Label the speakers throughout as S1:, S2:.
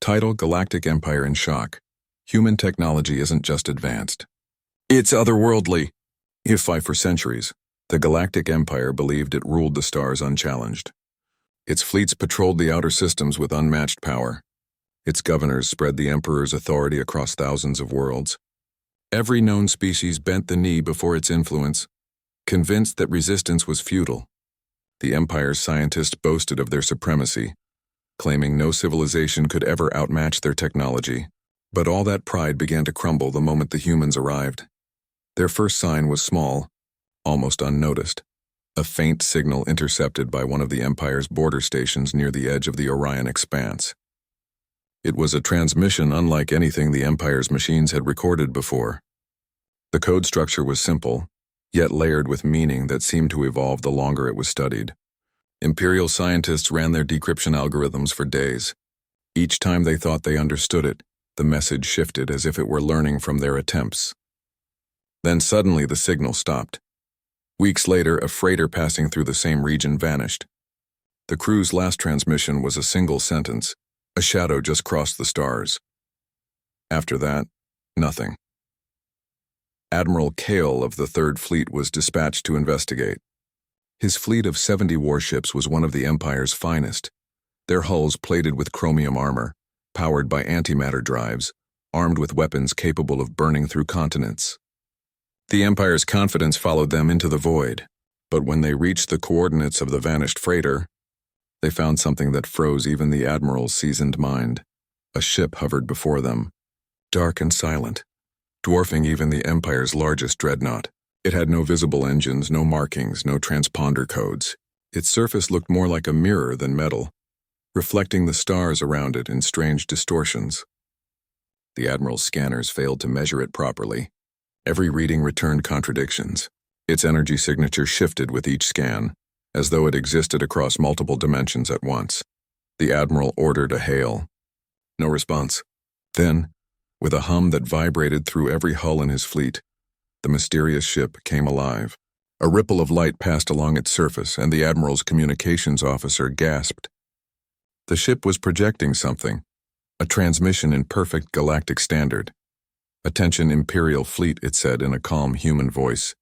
S1: Title: Galactic Empire in Shock. Human technology isn't just advanced. It's otherworldly. HFY for centuries, the Galactic Empire believed it ruled the stars unchallenged. Its fleets patrolled the outer systems with unmatched power. Its governors spread the Emperor's authority across thousands of worlds. Every known species bent the knee before its influence, convinced that resistance was futile. The Empire's scientists boasted of their supremacy, claiming no civilization could ever outmatch their technology. But all that pride began to crumble the moment the humans arrived. Their first sign was small, almost unnoticed, a faint signal intercepted by one of the Empire's border stations near the edge of the Orion expanse. It was a transmission unlike anything the Empire's machines had recorded before. The code structure was simple, yet layered with meaning that seemed to evolve the longer it was studied. Imperial scientists ran their decryption algorithms for days. Each time they thought they understood it, the message shifted as if it were learning from their attempts. Then suddenly the signal stopped. Weeks later, a freighter passing through the same region vanished. The crew's last transmission was a single sentence: "A shadow just crossed the stars." After that, nothing. Admiral Kale of the Third Fleet was dispatched to investigate. His fleet of 70 warships was one of the Empire's finest, their hulls plated with chromium armor, powered by antimatter drives, armed with weapons capable of burning through continents. The Empire's confidence followed them into the void, but when they reached the coordinates of the vanished freighter, they found something that froze even the Admiral's seasoned mind. A ship hovered before them, dark and silent, dwarfing even the Empire's largest dreadnought. It had no visible engines, no markings, no transponder codes. Its surface looked more like a mirror than metal, reflecting the stars around it in strange distortions. The Admiral's scanners failed to measure it properly. Every reading returned contradictions. Its energy signature shifted with each scan, as though it existed across multiple dimensions at once. The Admiral ordered a hail. No response. Then, with a hum that vibrated through every hull in his fleet, the mysterious ship came alive. A ripple of light passed along its surface, and the Admiral's communications officer gasped. The ship was projecting something, a transmission in perfect galactic standard. "Attention, Imperial Fleet," it said in a calm human voice.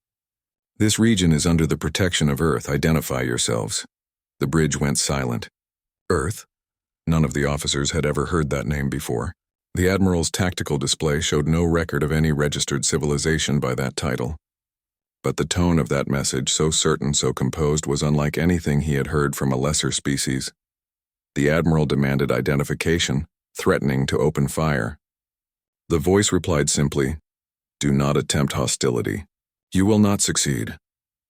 S1: "This region is under the protection of Earth. Identify yourselves." The bridge went silent. Earth? None of the officers had ever heard that name before. The Admiral's tactical display showed no record of any registered civilization by that title. But the tone of that message, so certain, so composed, was unlike anything he had heard from a lesser species. The Admiral demanded identification, threatening to open fire. The voice replied simply, "Do not attempt hostility. You will not succeed."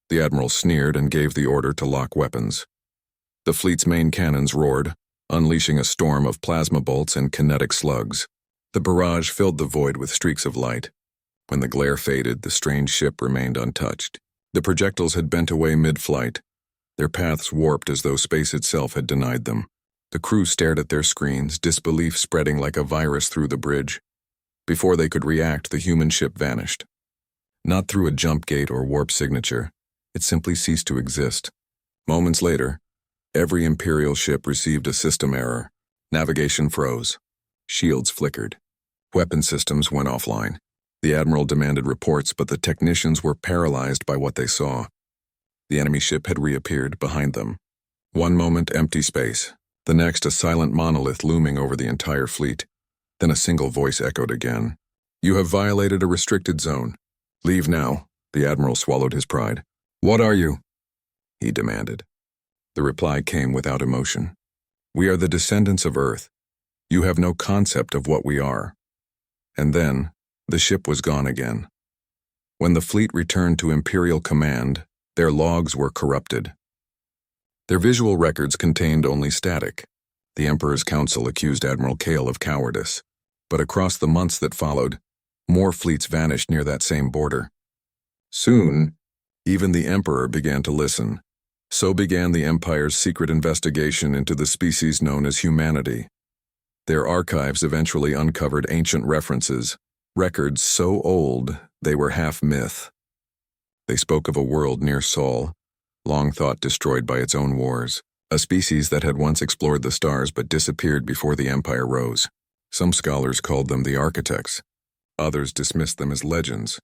S1: The Admiral sneered and gave the order to lock weapons. The fleet's main cannons roared, unleashing a storm of plasma bolts and kinetic slugs. The barrage filled the void with streaks of light. When the glare faded, the strange ship remained untouched. The projectiles had bent away mid-flight, their paths warped as though space itself had denied them. The crew stared at their screens, disbelief spreading like a virus through the bridge. Before they could react, the human ship vanished. Not through a jump gate or warp signature. It simply ceased to exist. Moments later, every Imperial ship received a system error. Navigation froze. Shields flickered. Weapon systems went offline. The Admiral demanded reports, but the technicians were paralyzed by what they saw. The enemy ship had reappeared behind them. One moment, empty space. The next, a silent monolith looming over the entire fleet. Then a single voice echoed again. "You have violated a restricted zone. Leave now." The Admiral swallowed his pride. "What are you?" he demanded. The reply came without emotion. "We are the descendants of Earth. You have no concept of what we are." And then, the ship was gone again. When the fleet returned to Imperial command, their logs were corrupted. Their visual records contained only static. The Emperor's Council accused Admiral Kale of cowardice. But across the months that followed, more fleets vanished near that same border. Soon, even the Emperor began to listen. So began the Empire's secret investigation into the species known as humanity. Their archives eventually uncovered ancient references, records so old they were half myth. They spoke of a world near Sol, long thought destroyed by its own wars, a species that had once explored the stars but disappeared before the Empire rose. Some scholars called them the architects. Others dismissed them as legends.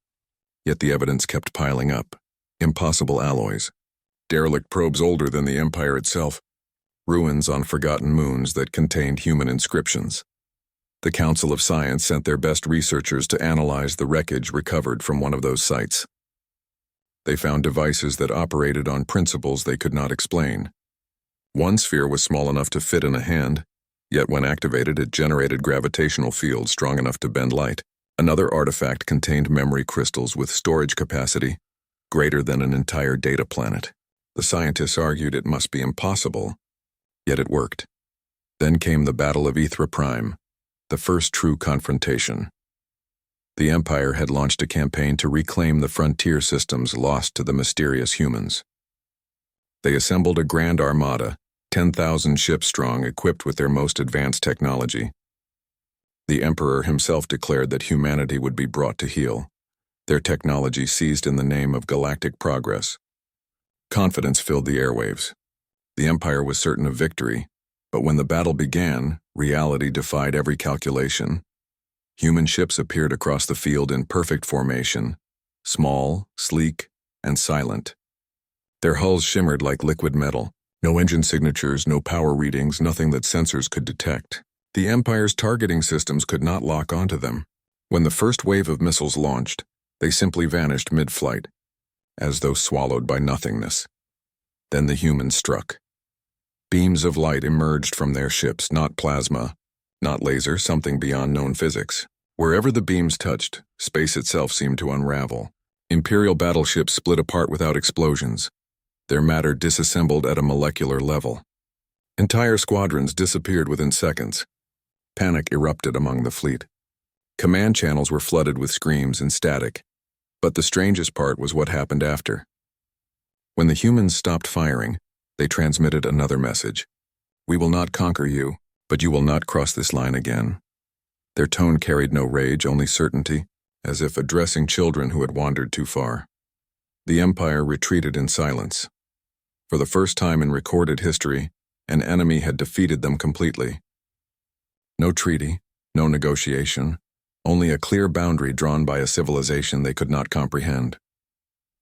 S1: Yet the evidence kept piling up. Impossible alloys. Derelict probes older than the Empire itself. Ruins on forgotten moons that contained human inscriptions. The Council of Science sent their best researchers to analyze the wreckage recovered from one of those sites. They found devices that operated on principles they could not explain. One sphere was small enough to fit in a hand, yet when activated it generated gravitational fields strong enough to bend light. Another artifact contained memory crystals with storage capacity greater than an entire data planet. The scientists argued it must be impossible, yet it worked. Then came the Battle of Ethra Prime, the first true confrontation. The Empire had launched a campaign to reclaim the frontier systems lost to the mysterious humans. They assembled a grand armada, 10,000 ships strong, equipped with their most advanced technology. The Emperor himself declared that humanity would be brought to heel, their technology seized in the name of galactic progress. Confidence filled the airwaves. The Empire was certain of victory, but when the battle began, reality defied every calculation. Human ships appeared across the field in perfect formation, small, sleek, and silent. Their hulls shimmered like liquid metal. No engine signatures, no power readings, nothing that sensors could detect. The Empire's targeting systems could not lock onto them. When the first wave of missiles launched, they simply vanished mid-flight, as though swallowed by nothingness. Then the humans struck. Beams of light emerged from their ships, not plasma, not laser, something beyond known physics. Wherever the beams touched, space itself seemed to unravel. Imperial battleships split apart without explosions. Their matter disassembled at a molecular level. Entire squadrons disappeared within seconds. Panic erupted among the fleet. Command channels were flooded with screams and static. But the strangest part was what happened after. When the humans stopped firing, they transmitted another message. "We will not conquer you, but you will not cross this line again." Their tone carried no rage, only certainty, as if addressing children who had wandered too far. The Empire retreated in silence. For the first time in recorded history, an enemy had defeated them completely. No treaty, no negotiation, only a clear boundary drawn by a civilization they could not comprehend.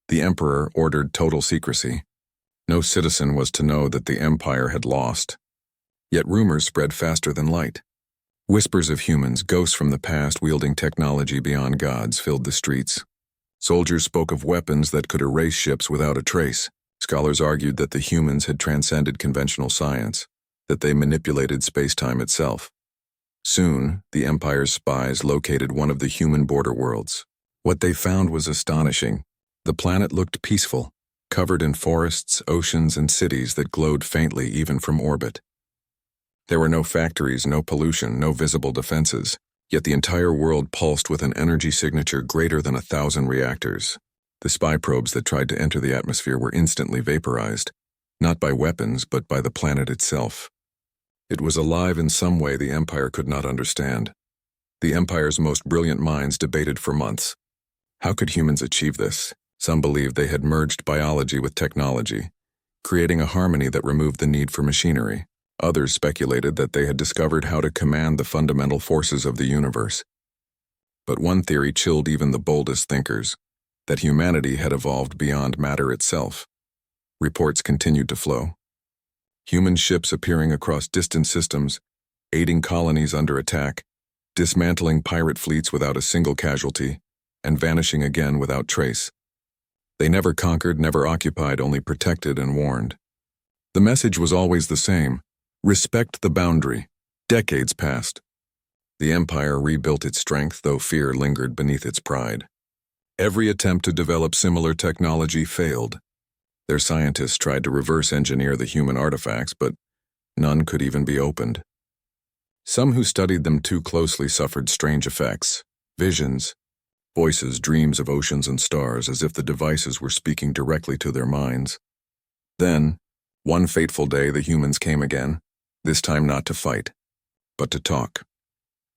S1: The Emperor ordered total secrecy. No citizen was to know that the Empire had lost. Yet rumors spread faster than light. Whispers of humans, ghosts from the past wielding technology beyond gods, filled the streets. Soldiers spoke of weapons that could erase ships without a trace. Scholars argued that the humans had transcended conventional science, that they manipulated space-time itself. Soon, the Empire's spies located one of the human border worlds. What they found was astonishing. The planet looked peaceful, covered in forests, oceans, and cities that glowed faintly even from orbit. There were no factories, no pollution, no visible defenses, yet the entire world pulsed with an energy signature greater than 1,000 reactors. The spy probes that tried to enter the atmosphere were instantly vaporized, not by weapons, but by the planet itself. It was alive in some way the Empire could not understand. The Empire's most brilliant minds debated for months. How could humans achieve this? Some believed they had merged biology with technology, creating a harmony that removed the need for machinery. Others speculated that they had discovered how to command the fundamental forces of the universe. But one theory chilled even the boldest thinkers, that humanity had evolved beyond matter itself. Reports continued to flow. Human ships appearing across distant systems, aiding colonies under attack, dismantling pirate fleets without a single casualty, and vanishing again without trace. They never conquered, never occupied, only protected and warned. The message was always the same: respect the boundary. Decades passed. The Empire rebuilt its strength, though fear lingered beneath its pride. Every attempt to develop similar technology failed. Their scientists tried to reverse engineer the human artifacts, but none could even be opened. Some who studied them too closely suffered strange effects: visions, voices, dreams of oceans and stars, as if the devices were speaking directly to their minds. Then, one fateful day, the humans came again, this time not to fight, but to talk.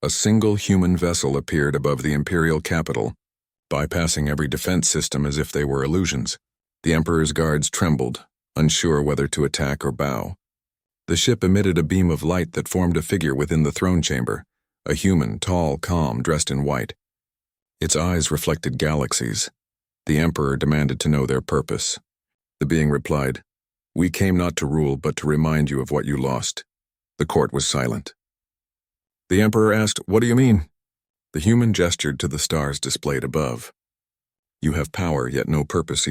S1: A single human vessel appeared above the imperial capital, bypassing every defense system as if they were illusions. The Emperor's guards trembled, unsure whether to attack or bow. The ship emitted a beam of light that formed a figure within the throne chamber, A human, tall, calm, dressed in white. Its eyes reflected galaxies. The Emperor demanded to know their purpose. The being replied, "We came not to rule, but to remind you of what you lost." The court was silent. The Emperor asked, "What do you mean?" The human gestured to the stars displayed above. "You have power, yet no purpose,